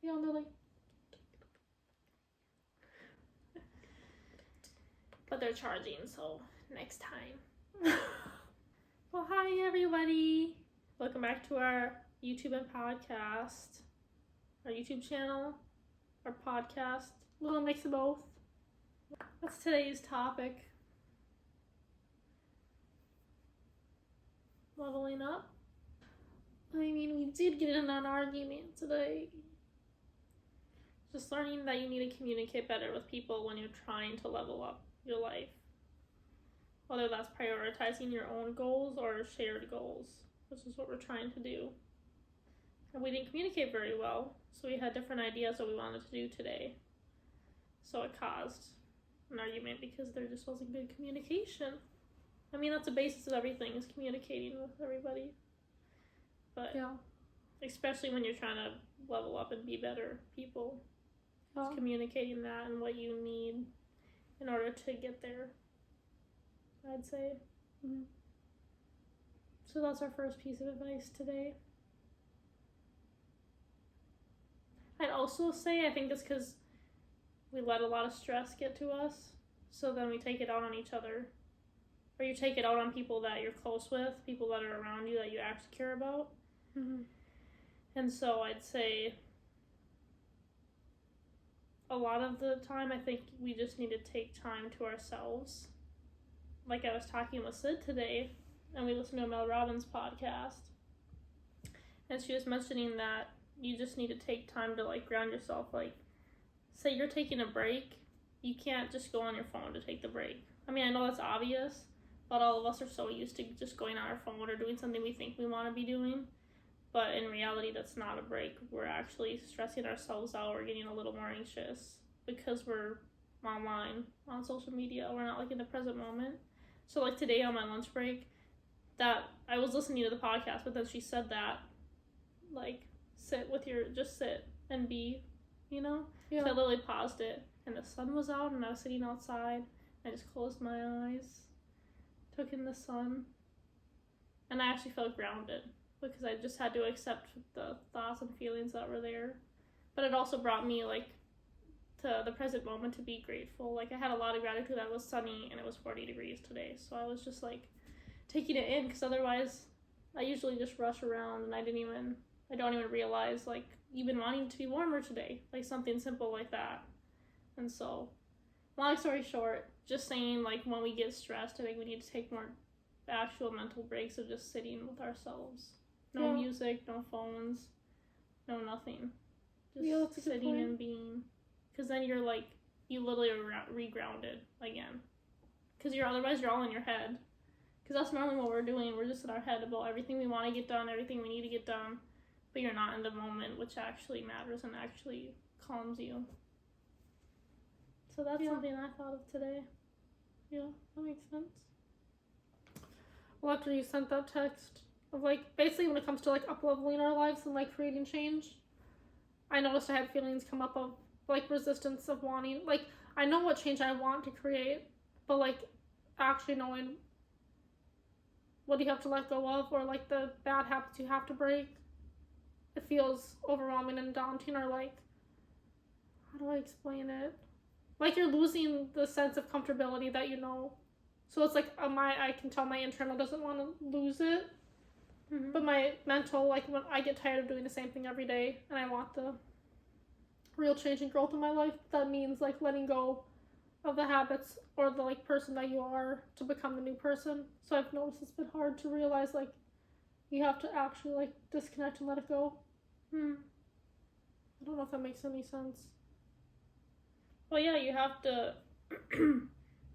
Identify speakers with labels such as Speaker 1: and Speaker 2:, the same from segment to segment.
Speaker 1: Yeah, and they're like...
Speaker 2: But they're charging, so next time. Well, hi everybody. Welcome back to our YouTube and podcast. Our YouTube channel, our podcast, a little mix of both. What's today's topic? Leveling up? I mean, we did get in an argument today. Just learning that you need to communicate better with people when you're trying to level up your life. Whether that's prioritizing your own goals or shared goals, which is what we're trying to do. And we didn't communicate very well, so we had different ideas what we wanted to do today. So it caused an argument because there just wasn't good communication. I mean, that's the basis of everything, is communicating with everybody. But
Speaker 1: Yeah.
Speaker 2: especially when you're trying to level up and be better people,
Speaker 1: Yeah.
Speaker 2: communicating that and what you need in order to get there, I'd say.
Speaker 1: Mm-hmm.
Speaker 2: So that's our first piece of advice today. I'd also say, I think it's because we let a lot of stress get to us, so then we take it out on each other. Or you take it out on people that you're close with, people that are around you that you actually care about.
Speaker 1: Mm-hmm.
Speaker 2: And so I'd say a lot of the time, I think we just need to take time to ourselves. Like I was talking with Sid today, and we listened to a Mel Robbins podcast, and she was mentioning that you just need to take time to like ground yourself. Like, say you're taking a break, you can't just go on your phone to take the break. I mean, I know that's obvious, but all of us are so used to just going on our phone or doing something we think we want to be doing. But in reality, that's not a break. We're actually stressing ourselves out. We're getting a little more anxious because we're online, on social media. We're not like in the present moment. So like today on my lunch break, that I was listening to the podcast, but then she said that, like, just sit and be, you know?
Speaker 1: Yeah.
Speaker 2: So I literally paused it, and the sun was out, and I was sitting outside. I just closed my eyes, took in the sun, and I actually felt grounded because I just had to accept the thoughts and feelings that were there. But it also brought me, like, to the present moment to be grateful. Like, I had a lot of gratitude that it was sunny and it was 40 degrees today, so I was just, like, taking it in, because otherwise I usually just rush around and I don't even realize, like, even wanting it to be warmer today, like something simple like that. And so, long story short, just saying, like, when we get stressed, I think we need to take more actual mental breaks of just sitting with ourselves. No music, no phones, no nothing. Just sitting and being. Because then you're like, you literally are regrounded again. Because otherwise you're all in your head. Because that's normally what we're doing. We're just in our head about everything we want to get done, everything we need to get done. But you're not in the moment, which actually matters and actually calms you. So that's something I thought of today.
Speaker 1: Yeah, that makes sense. Well, after you sent that text of, like, basically when it comes to, like, up-leveling our lives and, like, creating change, I noticed I had feelings come up of, like, resistance of wanting, like, I know what change I want to create, but, like, actually knowing what you have to let go of, or, like, the bad habits you have to break, it feels overwhelming and daunting, or, like, how do I explain it? Like, you're losing the sense of comfortability that you know. So it's like, I can tell my internal doesn't want to lose it.
Speaker 2: Mm-hmm.
Speaker 1: But my mental, like, when I get tired of doing the same thing every day, and I want the real change and growth in my life, that means, like, letting go of the habits or the, like, person that you are to become the new person. So I've noticed it's been hard to realize, like, you have to actually, like, disconnect and let it go. I don't know if that makes any sense.
Speaker 2: Well, yeah, you have to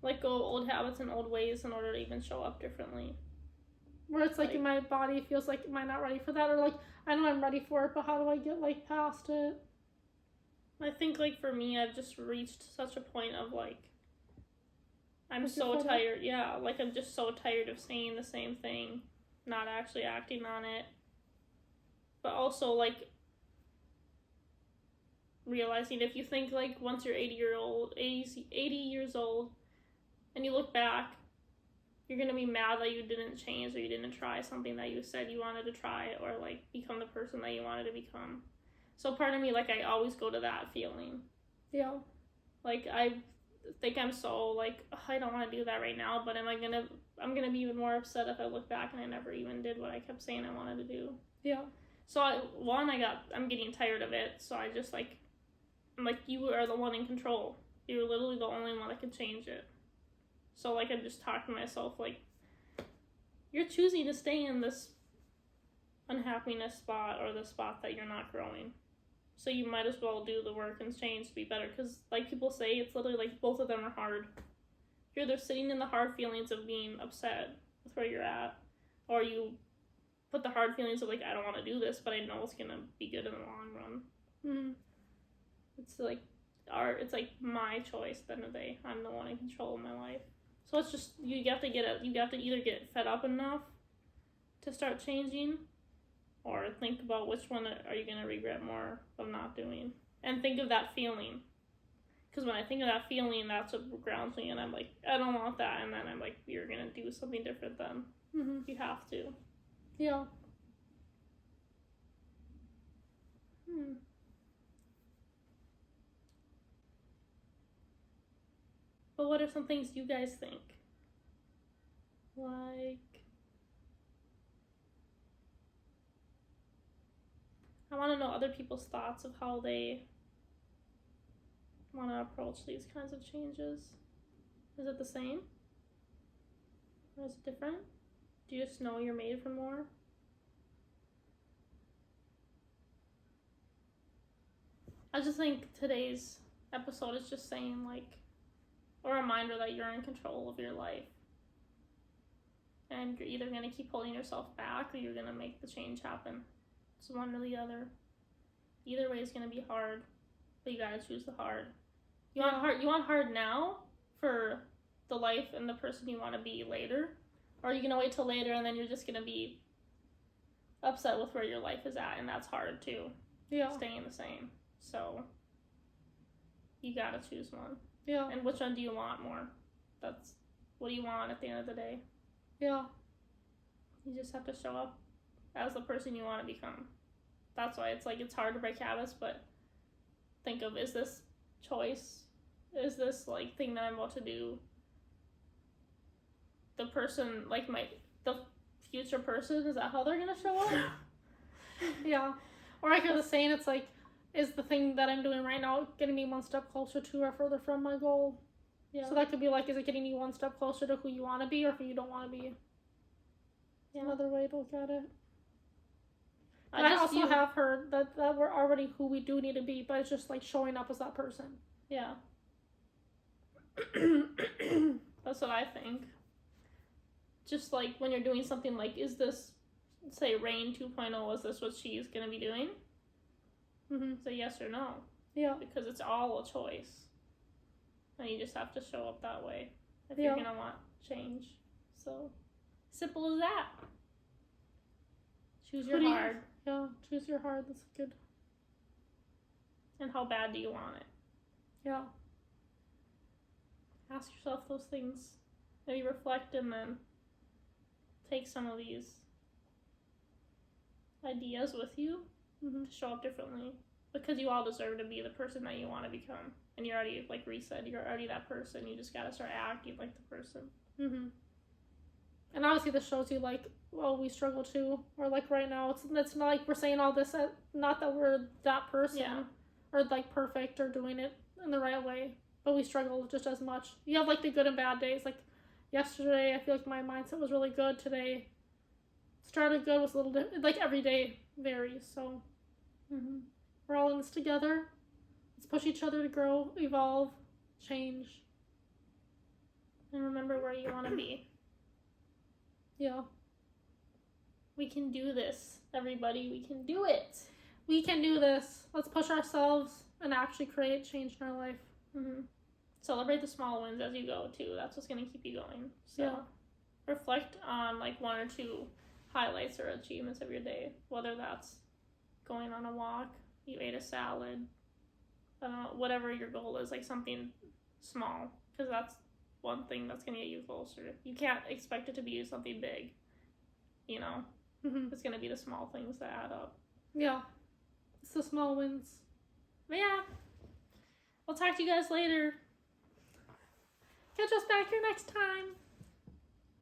Speaker 2: let go of old habits and old ways in order to even show up differently.
Speaker 1: Where it's like my body feels like, am I not ready for that? Or, like, I know I'm ready for it, but how do I get, like, past it?
Speaker 2: I think, like, for me, I've just reached such a point of, like, I'm so tired. Yeah, like, I'm just so tired of saying the same thing, not actually acting on it. But also, like, realizing if you think, like, once you're 80 years old, and you look back, you're going to be mad that you didn't change or you didn't try something that you said you wanted to try, or, like, become the person that you wanted to become. So part of me, like, I always go to that feeling.
Speaker 1: Yeah.
Speaker 2: Like, I think I'm so, like, "Ugh, I don't want to do that right now, but I'm gonna be even more upset if I look back and I never even did what I kept saying I wanted to do."
Speaker 1: Yeah.
Speaker 2: So, I'm getting tired of it, so I just, like, I'm like, you are the one in control. You're literally the only one that can change it. So, like, I'm just talking to myself, like, you're choosing to stay in this unhappiness spot or the spot that you're not growing. So you might as well do the work and change to be better. Because, like people say, it's literally like both of them are hard. You're either sitting in the hard feelings of being upset with where you're at, or you put the hard feelings of, like, I don't want to do this, but I know it's going to be good in the long run.
Speaker 1: Mm-hmm.
Speaker 2: It's like my choice at the end of the day. I'm the one in control of my life. So it's just, you have to either get fed up enough to start changing, or think about which one are you going to regret more of not doing. And think of that feeling. Because when I think of that feeling, that's what grounds me, and I'm like, I don't want that. And then I'm like, you're going to do something different then.
Speaker 1: Mm-hmm.
Speaker 2: You have to.
Speaker 1: Yeah.
Speaker 2: But what are some things you guys think? Like, I want to know other people's thoughts of how they want to approach these kinds of changes. Is it the same? Or is it different? Do you just know you're made for more? I just think today's episode is just saying, like, a reminder that you're in control of your life. And you're either going to keep holding yourself back, or you're going to make the change happen. It's one or the other. Either way is going to be hard, but you got to choose the hard. You want hard now for the life and the person you want to be later? Or are you going to wait till later and then you're just going to be upset with where your life is at, and that's hard too.
Speaker 1: Yeah.
Speaker 2: Staying the same. So you got to choose one.
Speaker 1: Yeah.
Speaker 2: And which one do you want more? That's what do you want at the end of the day?
Speaker 1: Yeah.
Speaker 2: You just have to show up as the person you want to become. That's why it's like, it's hard to break habits, but think of, is this choice, is this, like, thing that I'm about to do, the person, like, the future person, is that how they're gonna show up?
Speaker 1: Yeah. Or I hear the saying, it's like, is the thing that I'm doing right now getting me one step closer to or further from my goal?
Speaker 2: Yeah.
Speaker 1: So that could be like, is it getting you one step closer to who you want to be or who you don't want to be?
Speaker 2: Yeah.
Speaker 1: Another way to look at it. I also have heard that we're already who we do need to be, but it's just like showing up as that person.
Speaker 2: Yeah. That's what I think. Just like when you're doing something like, is this, say, Rain 2.0, is this what she's going to be doing?
Speaker 1: Mm-hmm.
Speaker 2: Say yes or no.
Speaker 1: Yeah.
Speaker 2: Because it's all a choice. And you just have to show up that way if
Speaker 1: Yeah.
Speaker 2: you're going to want change. So, simple as that. Choose your hard.
Speaker 1: Yeah, choose your hard. That's good.
Speaker 2: And how bad do you want it?
Speaker 1: Yeah.
Speaker 2: Ask yourself those things. Maybe reflect and then take some of these ideas with you
Speaker 1: Mm-hmm.
Speaker 2: to show up differently. Because you all deserve to be the person that you want to become. And you're already, like Reese said, you're already that person. You just gotta start acting like the person.
Speaker 1: Mm-hmm. And obviously this shows you, like, well, we struggle too. Or, like, right now, it's not like we're saying all this, not that we're that person.
Speaker 2: Yeah.
Speaker 1: Or, like, perfect or doing it in the right way. But we struggle just as much. You have, like, the good and bad days. Like, yesterday, I feel like my mindset was really good. Today, started good, was a little different. Like, every day varies, so... Mm-hmm. We're all in this together. Let's push each other to grow, evolve, change.
Speaker 2: And remember where you want to be.
Speaker 1: Yeah.
Speaker 2: We can do this, everybody. We can do it.
Speaker 1: We can do this. Let's push ourselves and actually create change in our life.
Speaker 2: Mm-hmm. Celebrate the small wins as you go, too. That's what's going to keep you going. So
Speaker 1: Yeah.
Speaker 2: reflect on, like, 1 or 2 highlights or achievements of your day. Whether that's going on a walk, you ate a salad, I don't know, whatever your goal is, like something small. Because that's one thing that's going to get you closer. You can't expect it to be something big, you know?
Speaker 1: Mm-hmm.
Speaker 2: It's going to be the small things that add up.
Speaker 1: Yeah. It's the small wins.
Speaker 2: But yeah, I'll talk to you guys later.
Speaker 1: Catch us back here next time.